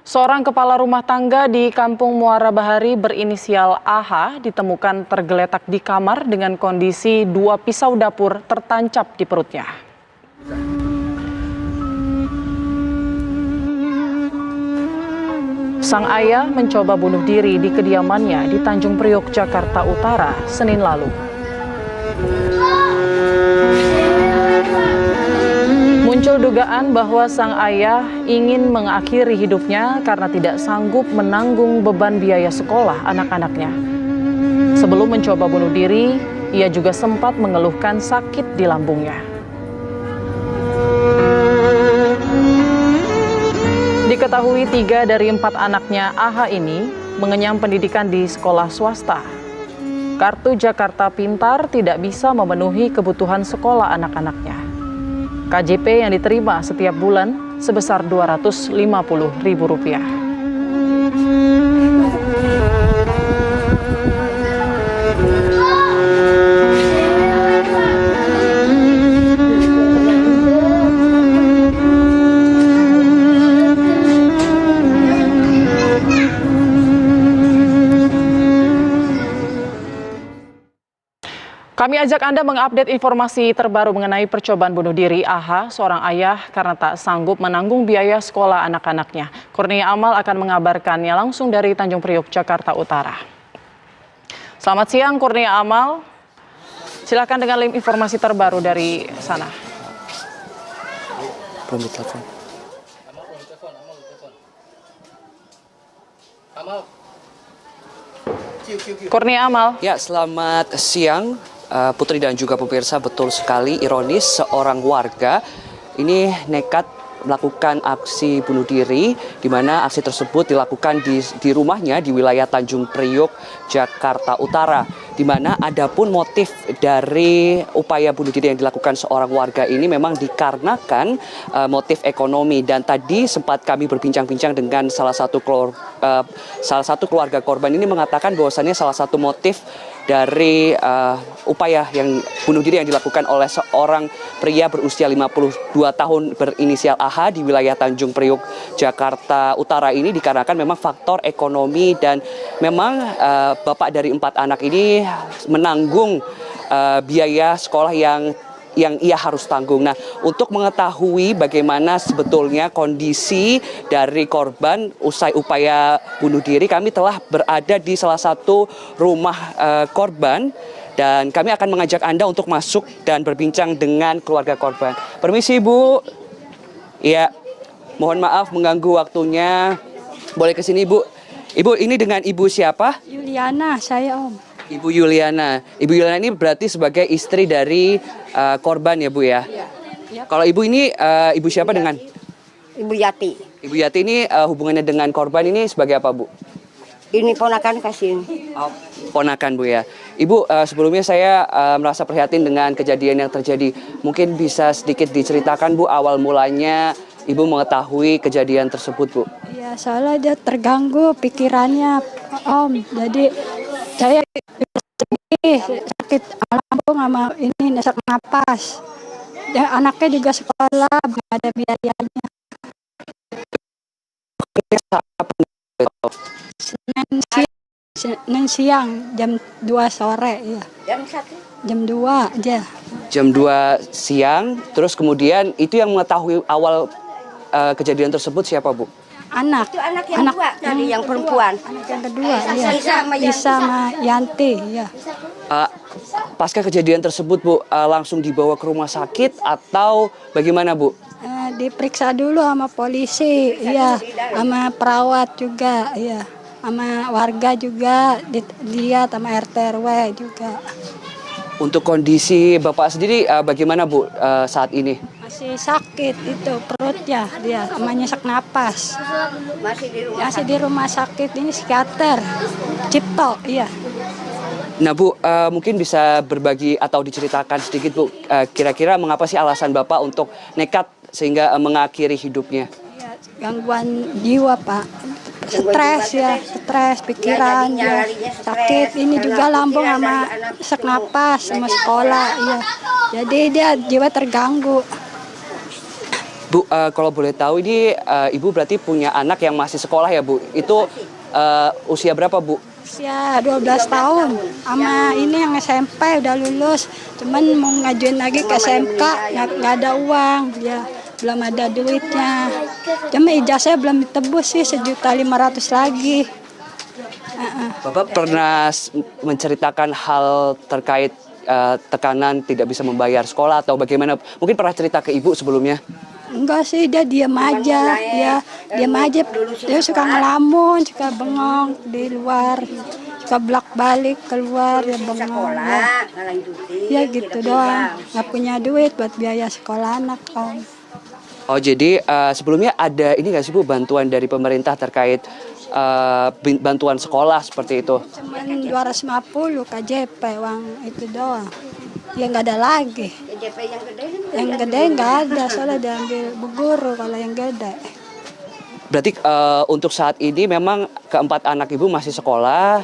Seorang kepala rumah tangga di Kampung Muara Bahari berinisial AH ditemukan tergeletak di kamar dengan kondisi 2 pisau dapur tertancap di perutnya. Sang ayah mencoba bunuh diri di kediamannya di Tanjung Priok, Jakarta Utara, Senin lalu. Muncul dugaan bahwa sang ayah ingin mengakhiri hidupnya karena tidak sanggup menanggung beban biaya sekolah anak-anaknya. Sebelum mencoba bunuh diri, ia juga sempat mengeluhkan sakit di lambungnya. Diketahui 3 dari 4 anaknya AH ini mengenyam pendidikan di sekolah swasta. Kartu Jakarta Pintar tidak bisa memenuhi kebutuhan sekolah anak-anaknya. KJP yang diterima setiap bulan sebesar Rp250.000. Kami ajak Anda mengupdate informasi terbaru mengenai percobaan bunuh diri AH, seorang ayah karena tak sanggup menanggung biaya sekolah anak-anaknya. Kurnia Amal akan mengabarkannya langsung dari Tanjung Priok, Jakarta Utara. Selamat siang Kurnia Amal, silakan dengan informasi terbaru dari sana. Kurnia Amal. Ya, selamat siang. Putri dan juga pemirsa, betul sekali ironis seorang warga ini nekat melakukan aksi bunuh diri, di mana aksi tersebut dilakukan di rumahnya di wilayah Tanjung Priok, Jakarta Utara, di mana adapun motif dari upaya bunuh diri yang dilakukan seorang warga ini memang dikarenakan motif ekonomi. Dan tadi sempat kami berbincang-bincang dengan salah satu keluarga korban ini mengatakan bahwasannya salah satu motif dari upaya yang bunuh diri yang dilakukan oleh seorang pria berusia 52 tahun berinisial AH di wilayah Tanjung Priok, Jakarta Utara ini dikarenakan memang faktor ekonomi, dan memang bapak dari 4 anak ini menanggung biaya sekolah yang ia harus tanggung. Nah, untuk mengetahui bagaimana sebetulnya kondisi dari korban usai upaya bunuh diri, kami telah berada di salah satu rumah korban, dan kami akan mengajak Anda untuk masuk dan berbincang dengan keluarga korban. Permisi, Bu. Ya, mohon maaf mengganggu waktunya. Boleh ke sini, Bu. Ibu, ini dengan Ibu siapa? Yuliana, saya Om. Ibu Yuliana. Ibu Yuliana ini berarti sebagai istri dari korban ya, Bu ya? Iya. Kalau Ibu ini, Ibu siapa dengan? Ibu Yati. Ibu Yati ini hubungannya dengan korban ini sebagai apa, Bu? Ini ponakan kasih. Oh, ponakan, Bu ya. Ibu, sebelumnya saya merasa prihatin dengan kejadian yang terjadi. Mungkin bisa sedikit diceritakan, Bu, awal mulanya Ibu mengetahui kejadian tersebut, Bu? Iya, soalnya dia terganggu pikirannya, Om. Jadi saya sakit lambung sama ini sesak napas. Dan anaknya juga sekolah, belum ada biayanya. Senin siang jam 2 sore ya. Jam 2 aja. Jam 2 siang, terus kemudian itu yang mengetahui awal kejadian tersebut siapa, Bu? Anak. Itu anak yang kedua tadi, yang perempuan. Anak yang kedua, ya. Isa sama Yanti, ya. Pasca kejadian tersebut, Bu, langsung dibawa ke rumah sakit atau bagaimana, Bu? Diperiksa dulu sama polisi, ya, sama perawat juga, ya, sama warga juga, dilihat sama RT RW juga. Untuk kondisi Bapak sendiri bagaimana, Bu, saat ini? Masih sakit itu perutnya, dia namanya sesak napas. Masih di rumah sakit ini psikiater, Cipto, iya. Nah, Bu, mungkin bisa berbagi atau diceritakan sedikit, Bu, kira-kira mengapa sih alasan Bapak untuk nekat sehingga mengakhiri hidupnya? Ya, gangguan jiwa, Pak. Stres ya, stres pikiran ya, sakit ini juga lambung sama sesak napas sama sekolah ya. Jadi dia jiwa terganggu. Bu, kalau boleh tahu ini Ibu berarti punya anak yang masih sekolah ya Bu? Itu usia berapa Bu? Usia 12 tahun. Sama ini yang SMP udah lulus. Cuman mau ngajuin lagi ke SMK, nggak ada uang. Ya, belum ada duitnya. Cuma ijazahnya belum ditebus sih, 1.500.000 lagi. Bapak pernah menceritakan hal terkait tekanan tidak bisa membayar sekolah atau bagaimana? Mungkin pernah cerita ke Ibu sebelumnya? Enggak sih, dia diam aja. Dia diam aja. Dia suka ngelamun, suka bengong di luar. Suka bolak-balik keluar, ya bengong. Ya gitu doang. Nggak punya duit buat biaya sekolah anak, Om. Oh, jadi sebelumnya ada ini nggak sih Bu, bantuan dari pemerintah terkait bantuan sekolah seperti itu? Cuman 250 KJP, uang itu doang. Ya nggak ada lagi. Yang gede nggak ada, soalnya diambil bu guru kalau yang gede. Berarti untuk saat ini memang keempat anak Ibu masih sekolah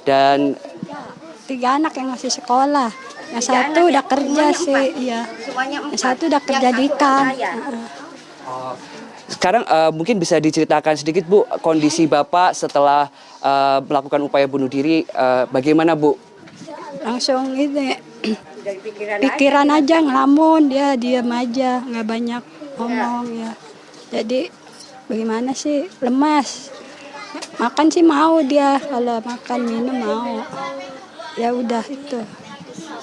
dan 3 anak yang masih sekolah. Yang satu udah kerja sih, iya. Yang satu udah kerja di KAM. sekarang mungkin bisa diceritakan sedikit Bu, kondisi Bapak setelah melakukan upaya bunuh diri, bagaimana Bu? Langsung ini pikiran aja ngelamun, dia diam aja, nggak banyak ngomong ya. Jadi bagaimana sih, lemas. Makan sih mau dia, kalau makan minum mau. Ya udah itu.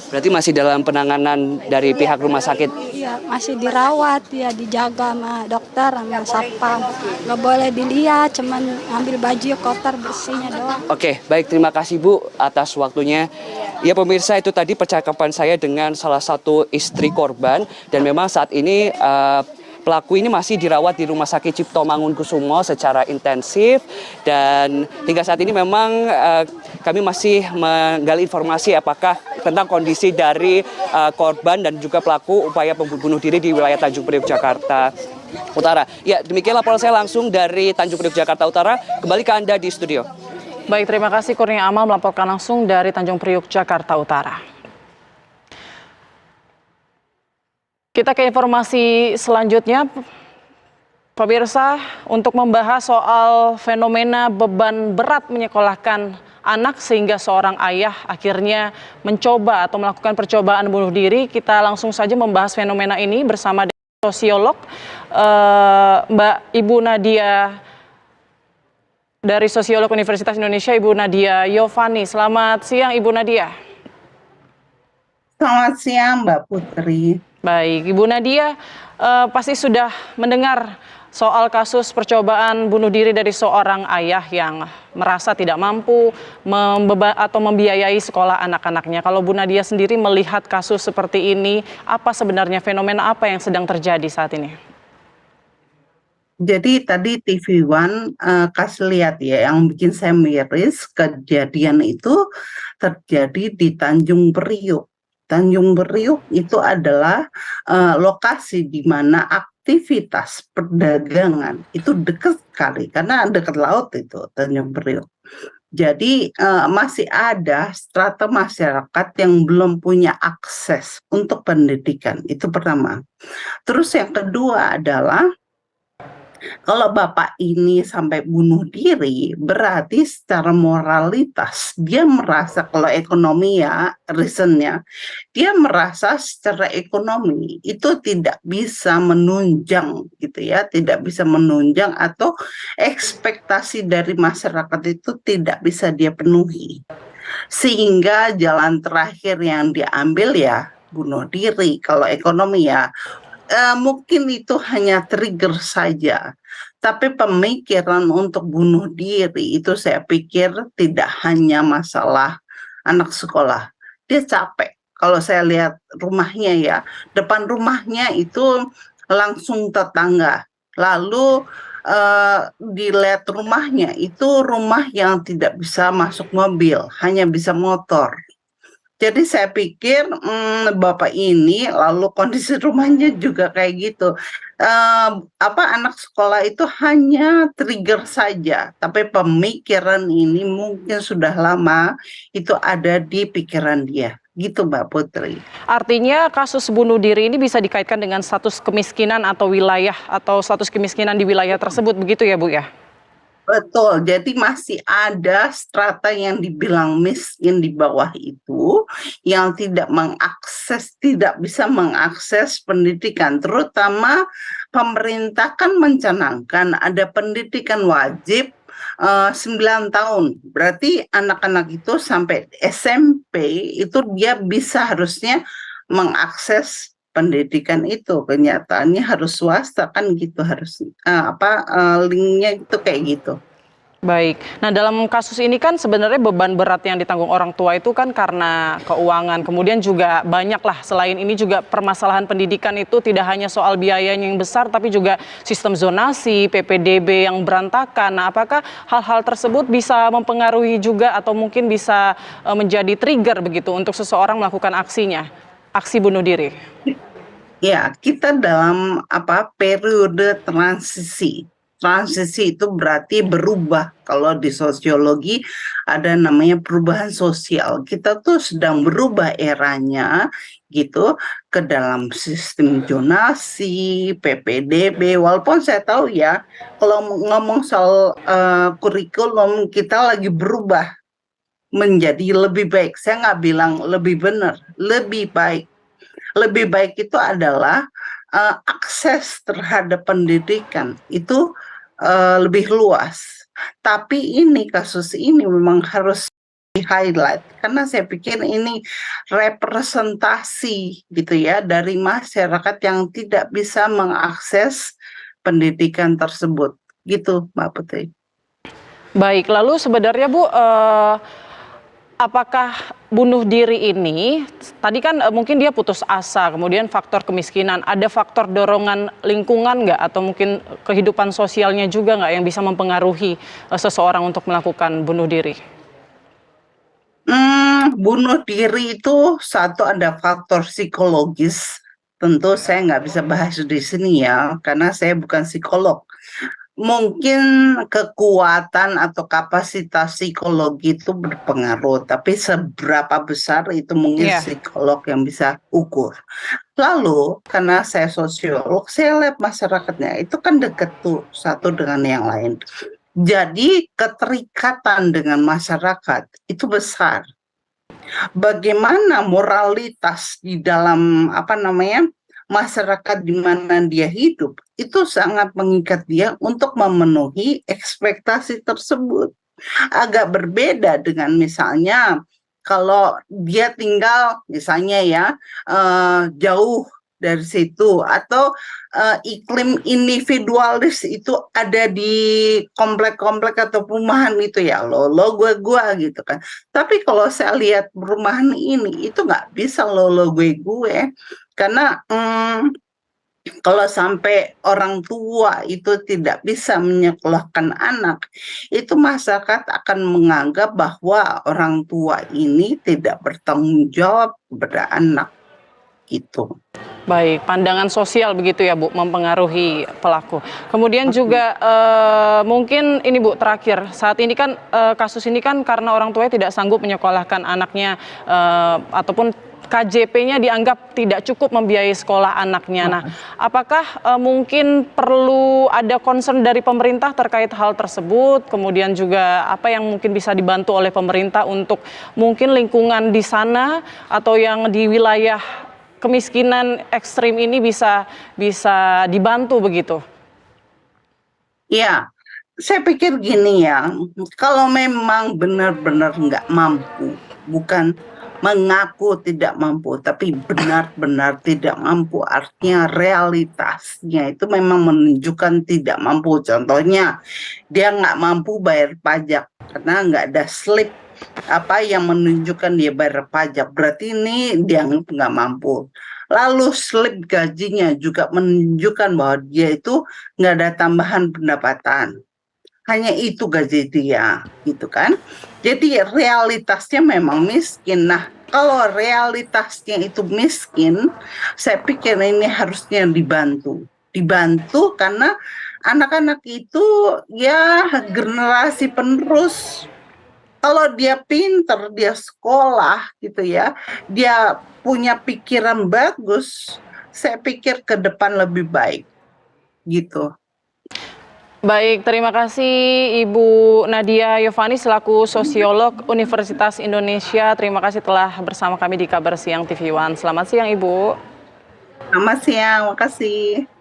Berarti masih dalam penanganan dari pihak rumah sakit? Iya, masih dirawat, ya dijaga sama dokter, sama satpam. Nggak boleh dilihat, cuman ngambil baju kotor bersihnya doang. Oke, baik, terima kasih Bu atas waktunya. Ya pemirsa, itu tadi percakapan saya dengan salah satu istri korban, dan memang saat ini pelaku ini masih dirawat di Rumah Sakit Cipto Mangunkusumo secara intensif, dan hingga saat ini memang kami masih menggali informasi apakah tentang kondisi dari korban dan juga pelaku upaya bunuh diri di wilayah Tanjung Priok, Jakarta Utara. Ya, demikian laporan saya langsung dari Tanjung Priok, Jakarta Utara. Kembali ke Anda di studio. Baik, terima kasih Kurnia Amal melaporkan langsung dari Tanjung Priok, Jakarta Utara. Kita ke informasi selanjutnya. Pemirsa, untuk membahas soal fenomena beban berat menyekolahkan anak sehingga seorang ayah akhirnya mencoba atau melakukan percobaan bunuh diri, kita langsung saja membahas fenomena ini bersama sosiolog Mbak Ibu Nadia dari Sosiolog Universitas Indonesia, Ibu Nadia Yovani. Selamat siang Ibu Nadia. Selamat siang Mbak Putri. Baik, Ibu Nadia pasti sudah mendengar soal kasus percobaan bunuh diri dari seorang ayah yang merasa tidak mampu atau membiayai sekolah anak-anaknya. Kalau Bu Nadia sendiri melihat kasus seperti ini, apa sebenarnya fenomena apa yang sedang terjadi saat ini? Jadi tadi TV One kasih lihat ya, yang bikin saya miris, kejadian itu terjadi di Tanjung Priok. Tanjung Priok itu adalah lokasi di mana aktivitas perdagangan itu dekat sekali, karena dekat laut itu Tanjung Priok. Jadi masih ada strata masyarakat yang belum punya akses untuk pendidikan, itu pertama. Terus yang kedua adalah, kalau bapak ini sampai bunuh diri, berarti secara moralitas dia merasa, kalau ekonomi ya, reasonnya, dia merasa secara ekonomi itu tidak bisa menunjang gitu ya, tidak bisa menunjang, atau ekspektasi dari masyarakat itu tidak bisa dia penuhi. Sehingga jalan terakhir yang diambil ya bunuh diri. Kalau ekonomi ya, mungkin itu hanya trigger saja, tapi pemikiran untuk bunuh diri itu saya pikir tidak hanya masalah anak sekolah. Dia capek. Kalau saya lihat rumahnya ya, depan rumahnya itu langsung tetangga. Lalu dilihat rumahnya itu rumah yang tidak bisa masuk mobil, hanya bisa motor. Jadi saya pikir bapak ini, lalu kondisi rumahnya juga kayak gitu. Anak sekolah itu hanya trigger saja, tapi pemikiran ini mungkin sudah lama itu ada di pikiran dia. gitu Mbak Putri. Artinya kasus bunuh diri ini bisa dikaitkan dengan status kemiskinan atau wilayah atau status kemiskinan di wilayah tersebut begitu ya Bu ya? Betul, jadi masih ada strata yang dibilang miskin di bawah itu yang tidak bisa mengakses pendidikan, terutama pemerintah kan mencanangkan ada pendidikan wajib 9 tahun. Berarti anak-anak itu sampai SMP itu dia bisa harusnya mengakses pendidikan itu. Kenyataannya harus swasta kan gitu, harus linknya itu kayak gitu. Baik. Nah, dalam kasus ini kan sebenarnya beban berat yang ditanggung orang tua itu kan karena keuangan. Kemudian juga banyaklah selain ini juga permasalahan pendidikan itu tidak hanya soal biayanya yang besar tapi juga sistem zonasi, PPDB yang berantakan. Nah, apakah hal-hal tersebut bisa mempengaruhi juga atau mungkin bisa menjadi trigger begitu untuk seseorang melakukan aksi bunuh diri? Ya, kita dalam periode transisi. Transisi itu berarti berubah. Kalau di sosiologi ada namanya perubahan sosial. Kita tuh sedang berubah eranya gitu ke dalam sistem zonasi, PPDB. Walaupun saya tahu ya, kalau ngomong soal kurikulum kita lagi berubah menjadi lebih baik. Saya nggak bilang lebih benar, lebih baik. Lebih baik itu adalah akses terhadap pendidikan itu lebih luas. Tapi kasus ini memang harus di-highlight karena saya pikir ini representasi gitu ya dari masyarakat yang tidak bisa mengakses pendidikan tersebut. Gitu Mbak Putri. Baik, lalu sebenarnya Bu, apakah bunuh diri ini, tadi kan mungkin dia putus asa, kemudian faktor kemiskinan, ada faktor dorongan lingkungan nggak? Atau mungkin kehidupan sosialnya juga nggak yang bisa mempengaruhi seseorang untuk melakukan bunuh diri? Bunuh diri itu satu ada faktor psikologis. Tentu saya nggak bisa bahas di sini ya, karena saya bukan psikolog. Mungkin kekuatan atau kapasitas psikologi itu berpengaruh, tapi seberapa besar itu mungkin psikolog yang bisa ukur. Lalu, karena saya sosiolog, saya lihat masyarakatnya itu kan dekat tuh satu dengan yang lain. Jadi keterikatan dengan masyarakat itu besar. Bagaimana moralitas di dalam masyarakat di mana dia hidup itu sangat mengikat dia untuk memenuhi ekspektasi tersebut. Agak berbeda dengan misalnya kalau dia tinggal misalnya ya jauh dari situ atau iklim individualis itu ada di komplek-komplek atau perumahan itu ya lo gue gitu kan. Tapi kalau saya lihat perumahan ini itu nggak bisa lo gue karena kalau sampai orang tua itu tidak bisa menyekolahkan anak, itu masyarakat akan menganggap bahwa orang tua ini tidak bertanggung jawab kepada anak. Gitu. Baik, pandangan sosial begitu ya Bu, mempengaruhi pelaku. Kemudian juga mungkin ini Bu terakhir, saat ini kan kasus ini kan karena orang tuanya tidak sanggup menyekolahkan anaknya ataupun KJP-nya dianggap tidak cukup membiayai sekolah anaknya. Nah, apakah mungkin perlu ada concern dari pemerintah terkait hal tersebut? Kemudian juga apa yang mungkin bisa dibantu oleh pemerintah untuk mungkin lingkungan di sana atau yang di wilayah kemiskinan ekstrim ini bisa dibantu begitu? Ya, saya pikir gini ya, kalau memang benar-benar nggak mampu, bukan mengaku tidak mampu, tapi benar-benar tidak mampu, artinya realitasnya itu memang menunjukkan tidak mampu. Contohnya, dia nggak mampu bayar pajak karena nggak ada slip yang menunjukkan dia bayar pajak, berarti ini dia nggak mampu. Lalu slip gajinya juga menunjukkan bahwa dia itu nggak ada tambahan pendapatan. Hanya itu gaji dia, gitu kan. Jadi realitasnya memang miskin. Nah, kalau realitasnya itu miskin, saya pikir ini harusnya dibantu. Dibantu karena anak-anak itu ya generasi penerus Kalau dia pinter, dia sekolah gitu ya, dia punya pikiran bagus, saya pikir ke depan lebih baik gitu. Baik, terima kasih Ibu Nadia Yovani selaku sosiolog Universitas Indonesia. Terima kasih telah bersama kami di Kabar Siang TV One. Selamat siang Ibu. Selamat siang, makasih.